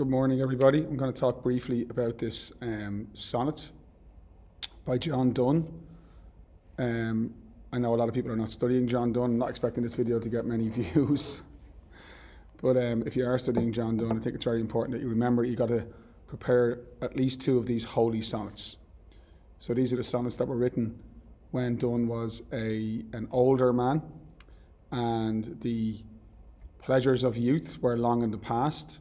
Good morning, everybody. I'm going to talk briefly about this sonnet by John Donne. I know a lot of people are not studying John Donne. I'm not expecting this video to get many views. But if you are studying John Donne, I think it's very important that you remember you've got to prepare at least two of these holy sonnets. So these are the sonnets that were written when Donne was an older man, and the pleasures of youth were long in the past,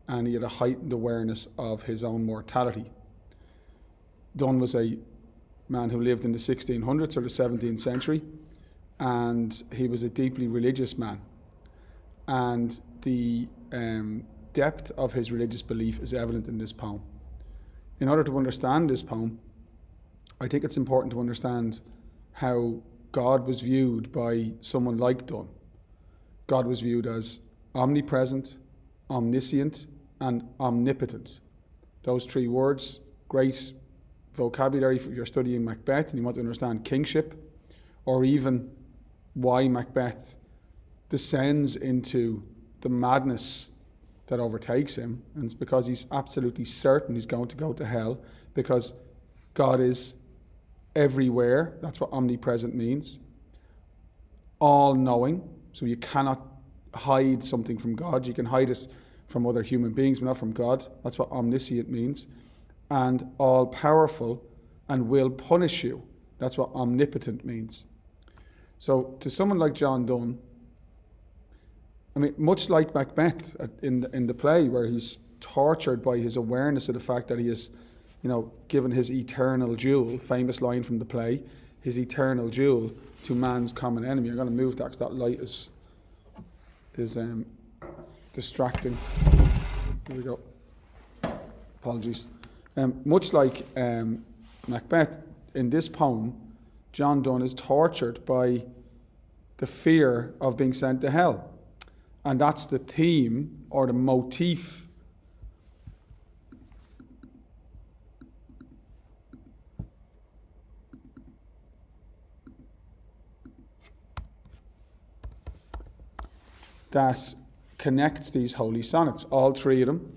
and he had a heightened awareness of his own mortality. Donne was a man who lived in the 1600s or the 17th century, and he was a deeply religious man. And the depth of his religious belief is evident in this poem. In order to understand this poem, I think it's important to understand how God was viewed by someone like Donne. God was viewed as omnipresent, omniscient, and omnipotent. Those three words, great vocabulary if you're studying Macbeth and you want to understand kingship, or even why Macbeth descends into the madness that overtakes him. And it's because he's absolutely certain he's going to go to hell, because God is everywhere. That's what omnipresent means. All-knowing. So you cannot hide something from God. You can hide it from other human beings, but not from God. That's what omniscient means. And all-powerful and will punish you. That's what omnipotent means. So to someone like John Donne, I mean, much like Macbeth in the play, where he's tortured by his awareness of the fact that he is, given his eternal jewel, famous line from the play, his eternal jewel to man's common enemy. I'm going to move that because that light is distracting. Here we go. Apologies. Much like Macbeth, in this poem, John Donne is tortured by the fear of being sent to hell. And that's the theme or the motif that connects these holy sonnets, all three of them.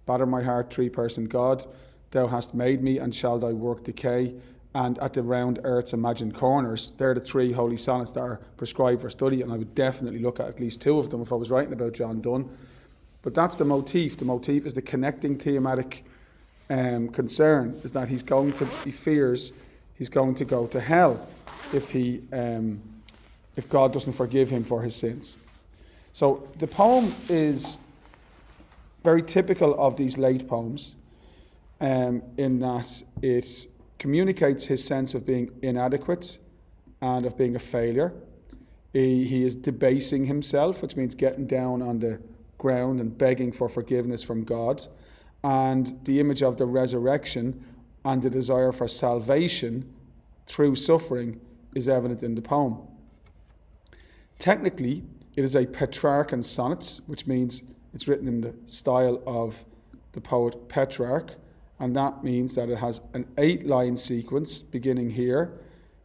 Batter my heart, three-person God, thou hast made me, and shall thy work decay, and at the round earth's imagined corners. They're the three holy sonnets that are prescribed for study, and I would definitely look at least two of them if I was writing about John Donne. But that's the motif. The motif is the connecting thematic concern, is that he fears he's going to go to hell if God doesn't forgive him for his sins. So the poem is very typical of these late poems, in that it communicates his sense of being inadequate and of being a failure. He is debasing himself, which means getting down on the ground and begging for forgiveness from God. And the image of the resurrection and the desire for salvation through suffering is evident in the poem. Technically, it is a Petrarchan sonnet, which means it's written in the style of the poet Petrarch, and that means that it has an 8-line sequence beginning here,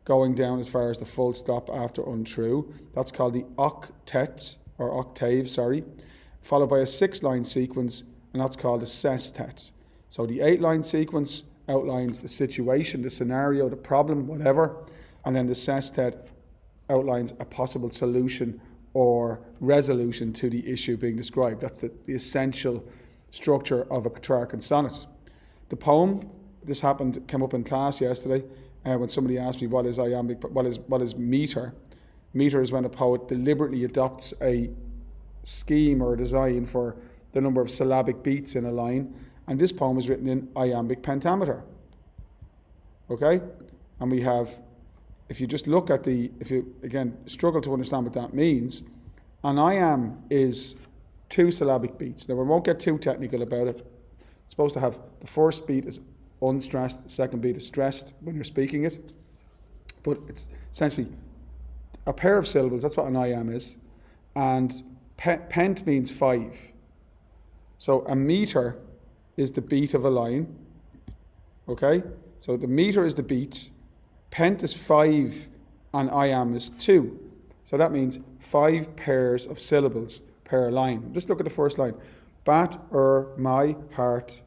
going down as far as the full stop after untrue. That's called the octet, or octave, followed by a 6-line sequence, and that's called a sestet. So the 8-line sequence outlines the situation, the scenario, the problem, whatever, and then the sestet outlines a possible solution or resolution to the issue being described. That's the essential structure of a Petrarchan sonnet. The poem, came up in class yesterday, when somebody asked me what is iambic, what is meter. Meter is when a poet deliberately adopts a scheme or a design for the number of syllabic beats in a line, and this poem is written in iambic pentameter. Okay? And we have, if you just look at if you, again, struggle to understand what that means, an iamb is 2 syllabic beats. Now, we won't get too technical about it. It's supposed to have, the first beat is unstressed, the second beat is stressed when you're speaking it. But it's essentially a pair of syllables, that's what an iamb is. And pent means 5. So a meter is the beat of a line. Okay? So the meter is the beat, pent is 5, and iamb is 2. So that means 5 pairs of syllables per line. Just look at the first line. Batter my heart,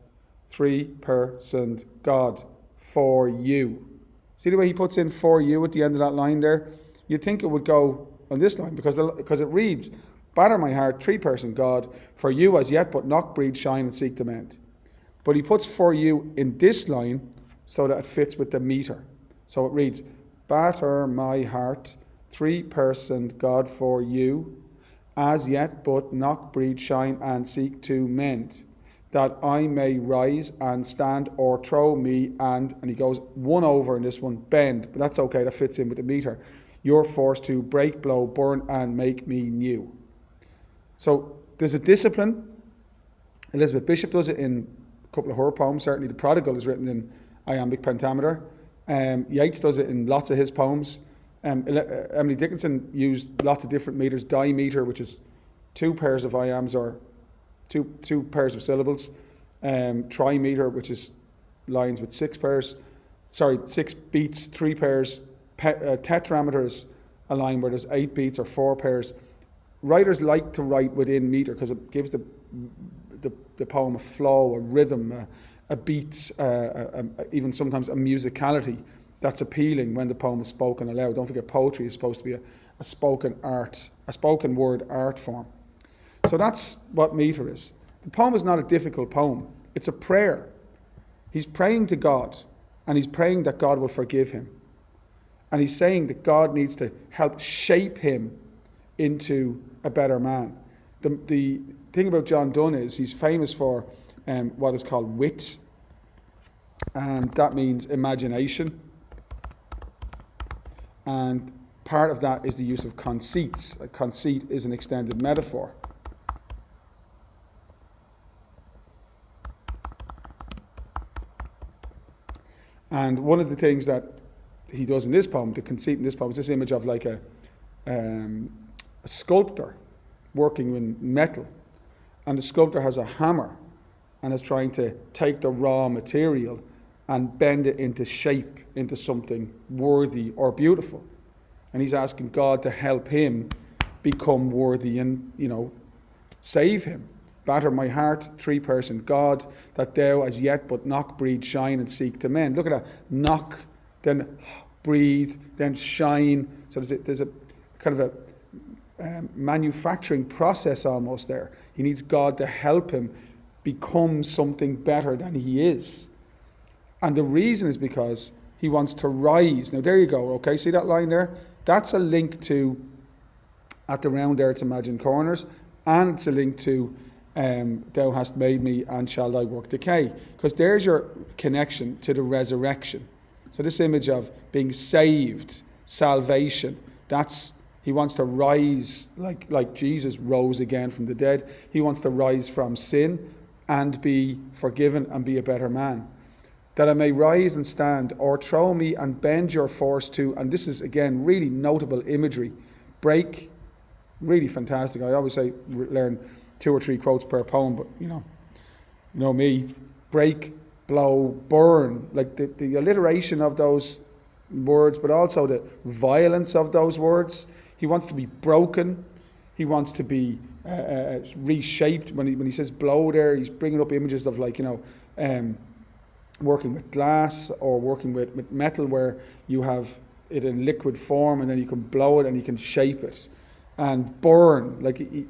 three-personed God, for you. See the way he puts in for you at the end of that line there? You'd think it would go on this line because it reads, batter my heart, three-person God, for you as yet but not breathe, shine and seek to mend. But he puts for you in this line so that it fits with the meter. So it reads, batter my heart, three-personed God, for you as yet but not breathe, shine and seek to mend, that I may rise and stand, or throw me and he goes one over in this one, bend, but that's okay, that fits in with the meter. You're forced to break, blow, burn and make me new. So there's a discipline. Elizabeth Bishop does it in a couple of her poems. Certainly The Prodigal is written in iambic pentameter. Yeats does it in lots of his poems. Emily Dickinson used lots of different meters. Dimeter, which is two pairs of iambs or two pairs of syllables. Trimeter, which is lines with six beats, three pairs. Tetrameter is a line where there's 8 beats or 4 pairs. Writers like to write within meter because it gives the poem a flow, a rhythm, a beat, even sometimes a musicality that's appealing when the poem is spoken aloud. Don't forget, poetry is supposed to be a spoken word art form. So that's what meter is. The poem is not a difficult poem. It's a prayer. He's praying to God, and he's praying that God will forgive him. And he's saying that God needs to help shape him into a better man. The thing about John Donne is he's famous for what is called wit, and that means imagination. And part of that is the use of conceits. A conceit is an extended metaphor. And one of the things that he does in this poem, the conceit in this poem, is this image of like a sculptor working in metal. And the sculptor has a hammer and is trying to take the raw material and bend it into shape, into something worthy or beautiful. And he's asking God to help him become worthy and, save him. Batter my heart, three-person God, that thou as yet but knock, breathe, shine and seek to mend. Look at that. Knock, then breathe, then shine. So there's a kind of a manufacturing process almost there. He needs God to help him become something better than he is. And the reason is because he wants to rise. Now there you go, okay? See that line there? That's a link to, at the round there, it's imagined corners, and it's a link to thou hast made me and shall thy work decay. Because there's your connection to the resurrection. So this image of being saved, salvation, he wants to rise like Jesus rose again from the dead. He wants to rise from sin and be forgiven and be a better man. That I may rise and stand, or throw me and bend your force to, and this is again really notable imagery, break, really fantastic. I always say learn 2 or 3 quotes per poem, but you know me, break, blow, burn, like the alliteration of those words, but also the violence of those words. He wants to be broken. He wants to be reshaped. When he says blow there, he's bringing up images of working with glass or working with metal, where you have it in liquid form and then you can blow it and you can shape it. And burn,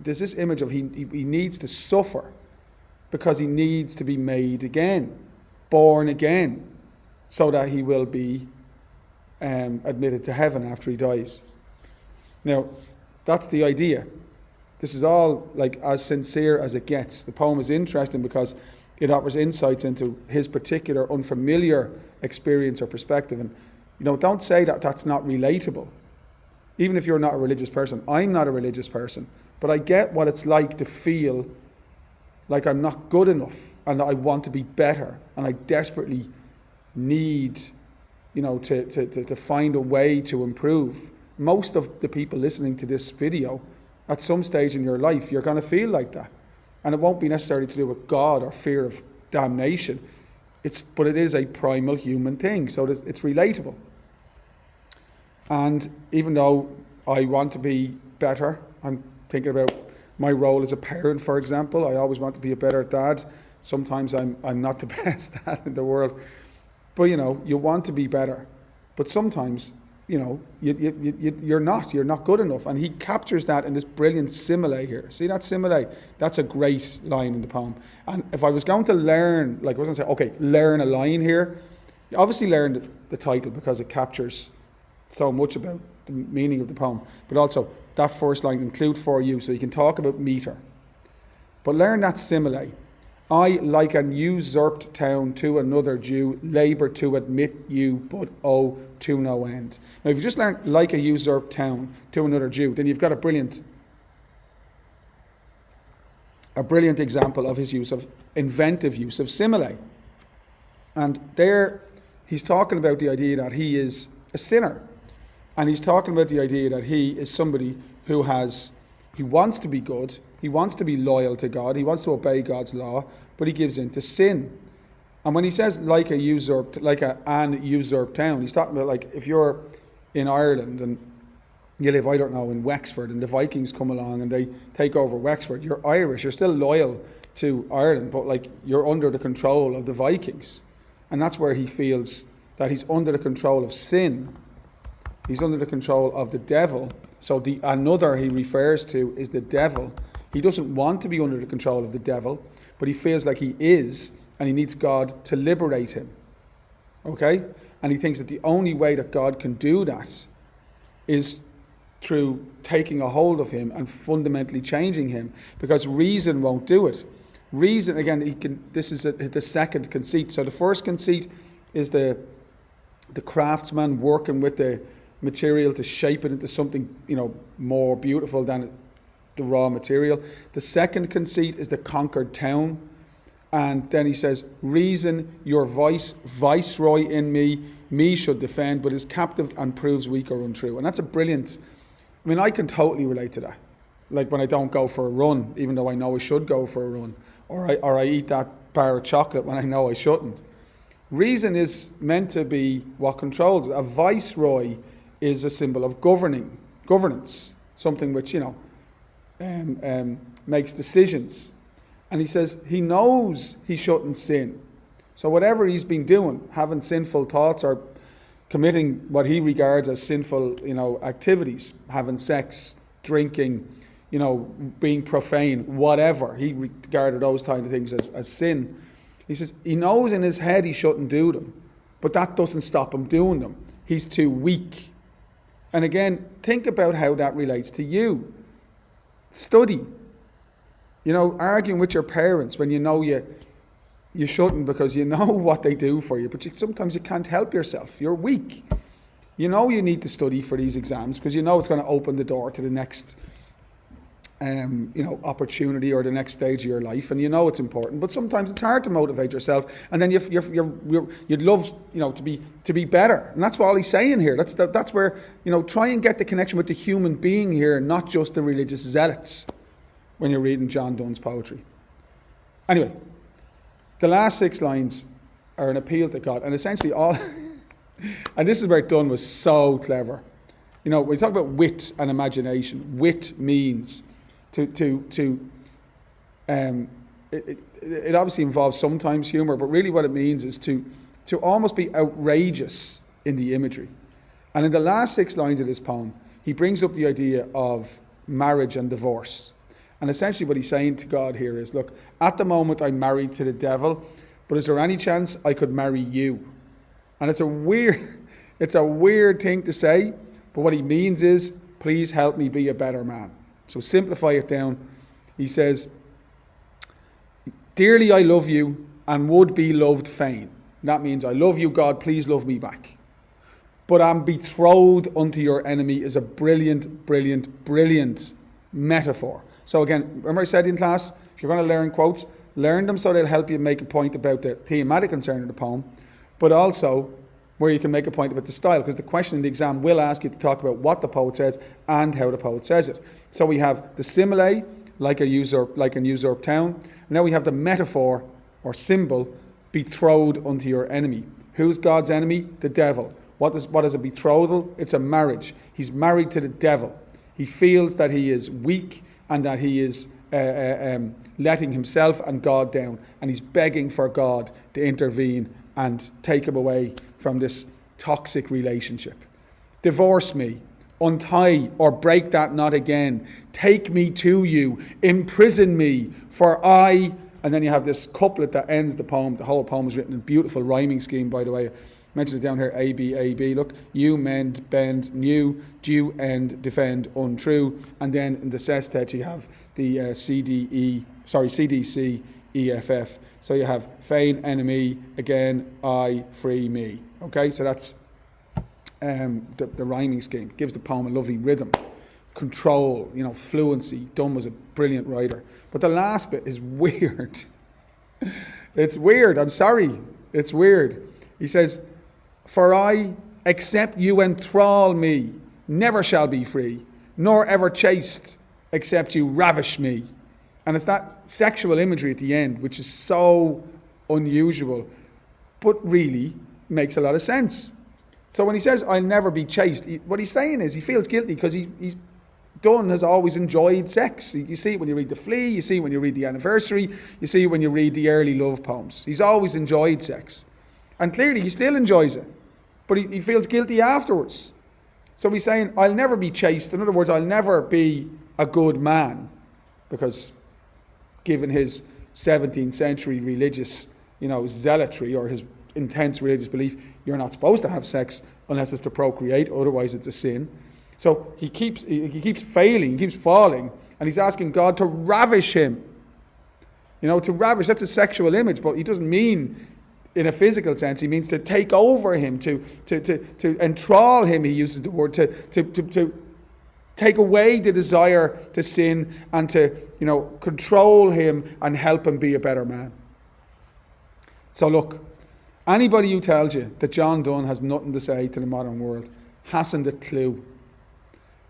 there's this image of he needs to suffer because he needs to be made again, born again, so that he will be admitted to heaven after he dies. Now, that's the idea. This is all as sincere as it gets. The poem is interesting because it offers insights into his particular unfamiliar experience or perspective. And, don't say that that's not relatable. Even if you're not a religious person. I'm not a religious person. But I get what it's like to feel like I'm not good enough and that I want to be better. And I desperately need, to find a way to improve. Most of the people listening to this video, at some stage in your life, you're going to feel like that. And it won't be necessarily to do with God or fear of damnation. But it is a primal human thing. So it's relatable. And even though I want to be better, I'm thinking about my role as a parent, for example. I always want to be a better dad. Sometimes I'm not the best dad in the world. But, you want to be better. But sometimes, you're not good enough. And he captures that in this brilliant simile here. See that simile? That's a great line in the poem. And if I was going to learn, like I was going to say, okay, learn a line here, you obviously learn the title because it captures so much about the meaning of the poem. But also, that first line, include for you, so you can talk about meter. But learn that simile. I, like an usurped town to another Jew, labour to admit you, but oh, to no end. Now, if you just learn like a usurped town to another Jew, then you've got a brilliant example of his inventive use of simile. And there, he's talking about the idea that he is a sinner. And he's talking about the idea that he is somebody who wants to be good, he wants to be loyal to God, he wants to obey God's law, but he gives in to sin. And when he says like an usurped town, he's talking about like if you're in Ireland and you live, I don't know, in Wexford, and the Vikings come along and they take over Wexford, you're Irish, you're still loyal to Ireland, but like you're under the control of the Vikings. And that's where he feels that he's under the control of sin. He's under the control of the devil. So the another he refers to is the devil. He doesn't want to be under the control of the devil, but he feels like he is, and he needs God to liberate him. Okay? And he thinks that the only way that God can do that is through taking a hold of him and fundamentally changing him, because reason won't do it. Reason, again, this is the second conceit. So the first conceit is the craftsman working with the material to shape it into something, more beautiful than the raw material. The second conceit is the conquered town. And then he says, reason, your viceroy in me should defend, but is captive and proves weak or untrue. And that's a brilliant, I can totally relate to that. Like when I don't go for a run, even though I know I should go for a run, or I eat that bar of chocolate when I know I shouldn't. Reason is meant to be what controls it. A viceroy is a symbol of governance, something which, makes decisions. And he says he knows he shouldn't sin. So whatever he's been doing, having sinful thoughts or committing what he regards as sinful, activities, having sex, drinking, being profane, whatever, he regarded those kind of things as sin. He says he knows in his head he shouldn't do them, but that doesn't stop him doing them. He's too weak. And again, think about how that relates to you. Study. Arguing with your parents when you shouldn't, because you know what they do for you, but sometimes you can't help yourself. You're weak. You need to study for these exams because it's going to open the door to the next opportunity or the next stage of your life, and it's important. But sometimes it's hard to motivate yourself, and then you'd love to be better, and that's what all he's saying here. That's where try and get the connection with the human being here, not just the religious zealots. When you're reading John Donne's poetry. Anyway, the last 6 lines are an appeal to God, and essentially all, and this is where Donne was so clever. When we talk about wit and imagination, wit means it obviously involves sometimes humor, but really what it means is to almost be outrageous in the imagery. And in the last 6 lines of this poem, he brings up the idea of marriage and divorce. And essentially what he's saying to God here is, look, at the moment I'm married to the devil, but is there any chance I could marry you? And it's a weird thing to say, but what he means is, please help me be a better man. So simplify it down. He says, dearly I love you and would be loved fain. That means I love you, God, please love me back. But I'm betrothed unto your enemy is a brilliant, brilliant, brilliant metaphor. So again, remember I said in class, if you're going to learn quotes, learn them so they'll help you make a point about the thematic concern of the poem, but also where you can make a point about the style, because the question in the exam will ask you to talk about what the poet says and how the poet says it. So we have the simile, like an usurped town, and now we have the metaphor or symbol, betrothed unto your enemy. Who's God's enemy? The devil. What is a betrothal? It's a marriage. He's married to the devil. He feels that he is weak and that he is letting himself and God down, and he's begging for God to intervene and take him away from this toxic relationship. Divorce me, untie or break that knot again. Take me to you, imprison me, for I... And then you have this couplet that ends the poem. The whole poem is written in beautiful rhyming scheme, by the way. I mentioned it down here, A, B, A, B. Look, you mend, bend, new, due, end, defend, untrue. And then in the sestet you have the C, D, C, E, F, F. So you have feign, enemy, again, I, free, me. Okay, so that's the rhyming scheme. Gives the poem a lovely rhythm, control, fluency. Donne was a brilliant writer. But the last bit is weird. It's weird, I'm sorry. It's weird. He says, for I, except you enthrall me, never shall be free, nor ever chaste, except you ravish me. And it's that sexual imagery at the end, which is so unusual, but really makes a lot of sense. So when he says, I'll never be chaste, what he's saying is he feels guilty because he's Donne has always enjoyed sex. You see it when you read The Flea, you see it when you read The Anniversary, you see it when you read the early love poems. He's always enjoyed sex. And clearly he still enjoys it, but he feels guilty afterwards. So he's saying, I'll never be chaste. In other words, I'll never be a good man, because given his 17th century religious, zealotry, or his intense religious belief, you're not supposed to have sex unless it's to procreate, otherwise it's a sin. So he keeps failing, he keeps falling, and he's asking God to ravish him. To ravish, that's a sexual image, but he doesn't mean in a physical sense. He means to take over him, to enthrall him, he uses the word, to take away the desire to sin, and to, control him and help him be a better man. So look, anybody who tells you that John Donne has nothing to say to the modern world hasn't a clue.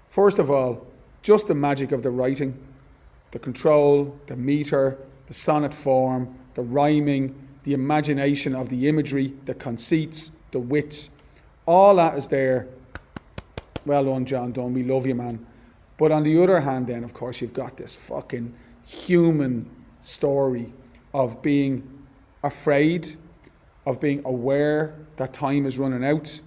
First of all, just the magic of the writing, the control, the metre, the sonnet form, the rhyming, the imagination of the imagery, the conceits, the wits, all that is there. Well done, John Donne, we love you, man. But on the other hand then, of course, you've got this fucking human story of being afraid, of being aware that time is running out,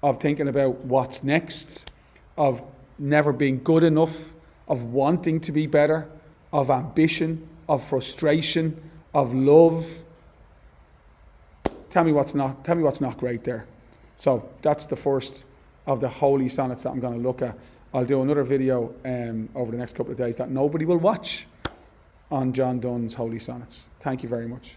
of thinking about what's next, of never being good enough, of wanting to be better, of ambition, of frustration, of love. Tell me what's not great there. So that's the first of the holy sonnets that I'm going to look at. I'll do another video over the next couple of days that nobody will watch on John Donne's holy sonnets. Thank you very much.